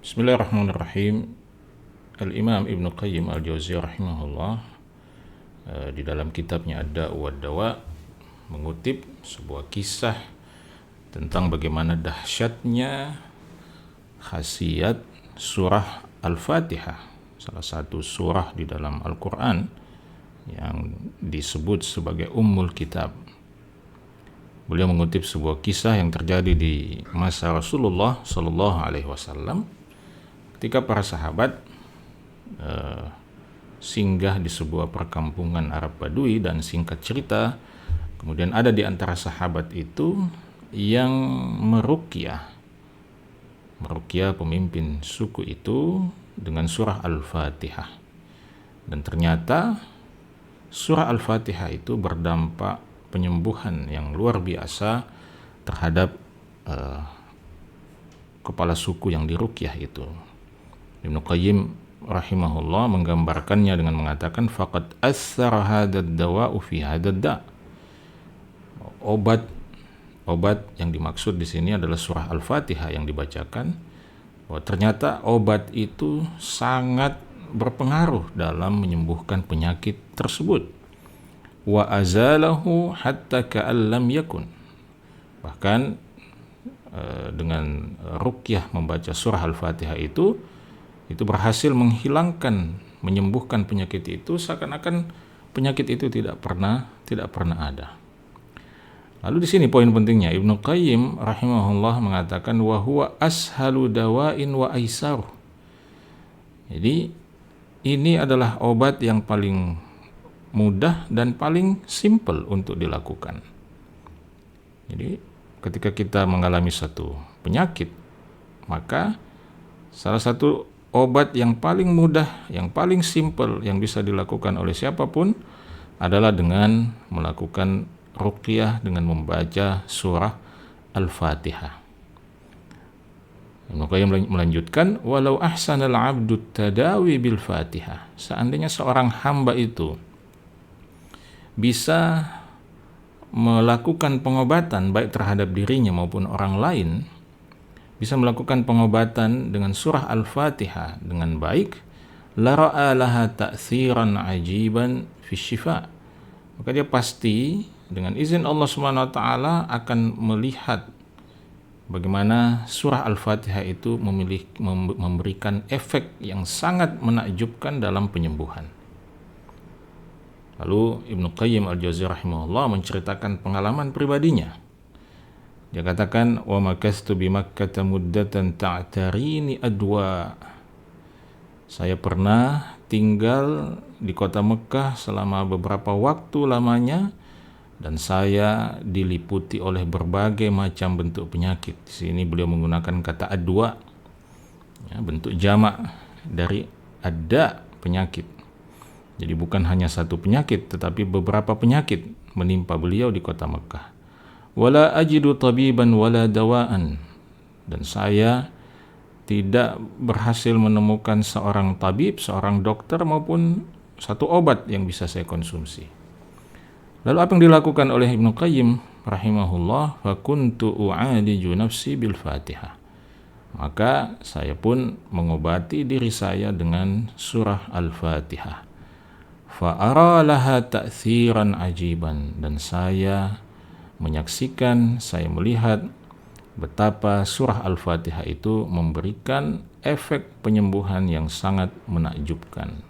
Bismillahirrahmanirrahim. Al-Imam Ibnu Qayyim Al-Jauziyah rahimahullah di dalam kitabnya Ad-Da' wad Dawa mengutip sebuah kisah tentang bagaimana dahsyatnya khasiat surah Al-Fatihah, salah satu surah di dalam Al-Quran yang disebut sebagai Ummul Kitab. Beliau mengutip sebuah kisah yang terjadi di masa Rasulullah Sallallahu Alaihi Wasallam ketika para sahabat singgah di sebuah perkampungan Arab Badui, dan singkat cerita kemudian ada di antara sahabat itu yang meruqyah pemimpin suku itu dengan surah Al-Fatihah, dan ternyata surah Al-Fatihah itu berdampak penyembuhan yang luar biasa terhadap kepala suku yang diruqyah itu. Ibnu Qayyim rahimahullah menggambarkannya dengan mengatakan faqad athara hadad dawa'u fi hadad da'. Obat yang dimaksud di sini adalah surah Al-Fatihah yang dibacakan, bahwa ternyata obat itu sangat berpengaruh dalam menyembuhkan penyakit tersebut. Wa azalahu hatta ka'an lam yakun. Bahkan dengan ruqyah membaca surah Al-Fatihah itu berhasil menghilangkan, menyembuhkan penyakit itu seakan-akan penyakit itu tidak pernah ada. Lalu di sini poin pentingnya, Ibnu Qayyim rahimahullah mengatakan wa huwa ashalu dawa'in wa aisar. Jadi ini adalah obat yang paling mudah dan paling simple untuk dilakukan. Jadi ketika kita mengalami satu penyakit, maka salah satu obat yang paling mudah, yang paling simple yang bisa dilakukan oleh siapapun adalah dengan melakukan ruqyah dengan membaca surah Al-Fatihah. Ibnu Qayyim melanjutkan, walau ahsanal 'abdu tadawi bil Fatihah. Seandainya seorang hamba itu bisa melakukan pengobatan baik terhadap dirinya maupun orang lain, bisa melakukan pengobatan dengan surah Al-Fatihah dengan baik, la ra'a laha ta'tsiran 'ajiban fi syifa. Maka dia pasti dengan izin Allah Subhanahu wa taala akan melihat bagaimana surah Al-Fatihah itu memberikan efek yang sangat menakjubkan dalam penyembuhan. Lalu Ibnu Qayyim Al-Jauziyah rahimahullah menceritakan pengalaman pribadinya. Dia katakan, wa makastu bi Makkah muddatan ta'tarini adwa. Saya pernah tinggal di kota Mekah selama beberapa waktu lamanya, dan saya diliputi oleh berbagai macam bentuk penyakit. Di sini beliau menggunakan kata adwa, ya, bentuk jamak dari ada penyakit. Jadi bukan hanya satu penyakit, tetapi beberapa penyakit menimpa beliau di kota Mekah. Wala ajidu tabiban wala dawaan. Dan saya tidak berhasil menemukan seorang tabib, seorang dokter maupun satu obat yang bisa saya konsumsi. Lalu apa yang dilakukan oleh Ibnu Qayyim rahimahullah? Fa kuntu u'aliju nafsi bil Fatihah. Maka saya pun mengobati diri saya dengan surah Al-Fatihah. Fa ara laha ta'tsiran ajiban. Dan saya menyaksikan, saya melihat betapa surah Al-Fatihah itu memberikan efek penyembuhan yang sangat menakjubkan.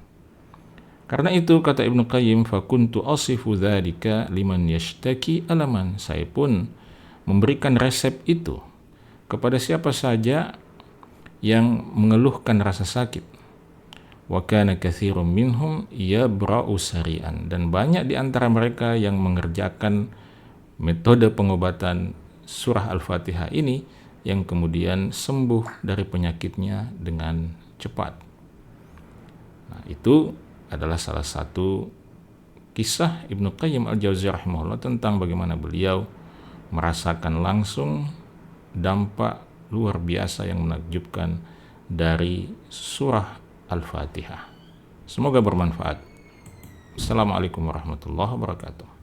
Karena itu kata Ibnu Qayyim, fakuntu asifu dzalika liman yashtaki alaman. Saya pun memberikan resep itu kepada siapa saja yang mengeluhkan rasa sakit. Wa kana katsirun minhum yabra'u sari'an. Dan banyak di antara mereka yang mengerjakan metode pengobatan surah Al-Fatihah ini yang kemudian sembuh dari penyakitnya dengan cepat. Nah, itu adalah salah satu kisah Ibnu Qayyim Al-Jauziyah rahimahullah tentang bagaimana beliau merasakan langsung dampak luar biasa yang menakjubkan dari surah Al-Fatihah. Semoga bermanfaat. Assalamualaikum warahmatullahi wabarakatuh.